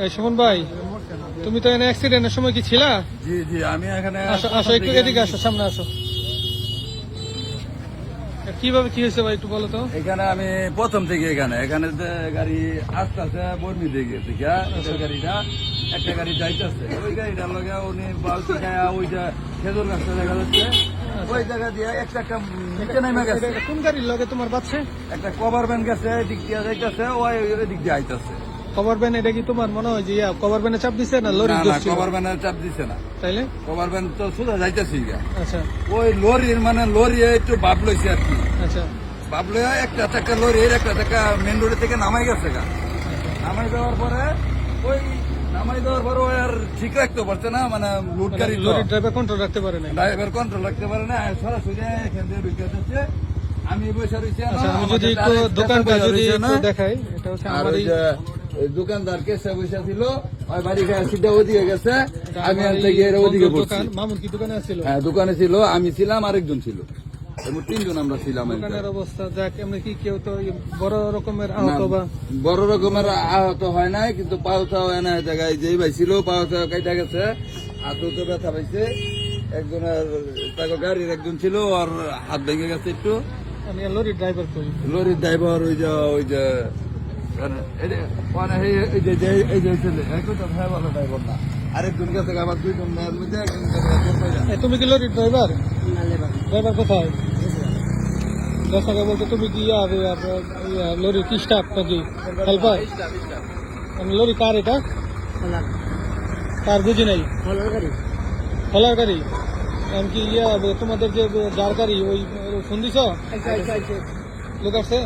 এই সুমন ভাই, তুমি তো এখানে অ্যাক্সিডেন্টের সময় কি ছিলা? জি জি, আমি এখানে আসো আসো, একটু এদিকে আসো, সামনে আসো। কিভাবে কি হয়েছে ভাই একটু বলো তো। এখানে আমি প্রথম থেকে এখানে এখানে যে গাড়ি আস্তে আস্তে বর্মি দিকে থেকে গাড়িটা একটা গাড়ি যাইতেছে, ওই গাড়িটার লগে উনি বালতি খায়া ওইটা খেজুর গাছটা দেখা যাচ্ছে, ওই জায়গা দিয়ে একটা নিচে নেমে গেছে। কোন গাড়ির লগে তোমার বাচ্চা? একটা কভার ভ্যান গেছে, দিক দিয়ে যাইতেছে, ওই দিক দিয়ে আইতেছে। কভার ভ্যান, এটা কি তোমার মনে হয় যে কভার ভ্যানে চাপ দিছে না লরি? না, কভার ভ্যানের চাপ দিছে না। তাইলে কভার ভ্যান তো সোজা যাইতেছি। আচ্ছা ওই লরির লরি একটু বাপ লইছে আর কি। আচ্ছা, বাপ লইয়া একটা চাকা লরি একটা চাকা মেন রোড থেকে নামাই গেছে গা। নামাই দেওয়ার পরে ওই আর ঠিক রাখতে পারছে না, লুট গাড়ি তো। লরির ড্রাইভার কন্ট্রোল রাখতে পারে না। ড্রাইভার কন্ট্রোল রাখতে পারে না, সরাসরি এখান থেকে ঢুকে যাচ্ছে। আমি বসে রয়েছি। আচ্ছা, আমি যদি একটু দোকানটা যদি একটু দেখাই, এটা হচ্ছে আর আমার ওই যে ওই দোকানদার কেসে বসে ছিল, ওই বাড়ি খায় সিধা ওদিকে গেছে, আমি আনতে গিয়ে ওদিকে বসছি। মামুন কি দোকানে ছিল? হ্যাঁ, দোকানে ছিল, আমি ছিলাম, আরেকজন ছিল, তিনজন আমরা ছিলাম। দোকানের অবস্থা যাক, এমনি কি কেউ তো বড় রকমের আহত বা? বড় রকমের আহত হয় নাই, কিন্তু পাওতা হয় না জায়গায় যেই ভাই ছিল পাওতা কাইটা গেছে, হাতও তো ব্যথা পাইছে। একজনের তাকে গাড়ির একজন ছিল, আর হাত ভেঙে গেছে একটু। আমি লরির ড্রাইভার করি। লরির ড্রাইভার ওই যে ড্রাইভার না, আরেকজন গেছে আবার দুইজন। তুমি কি লরির ড্রাইভার? ড্রাইভার কোথায়? দেখা বলতে তুমি কি লরির কি স্টাফ নাকি হেল্পার? লরি কার এটা? কার বুঝি নাই। খোলার গাড়ি এমনকি তোমাদের যে যার গাড়ি ওই ফোন দিছ? লোক আসছে?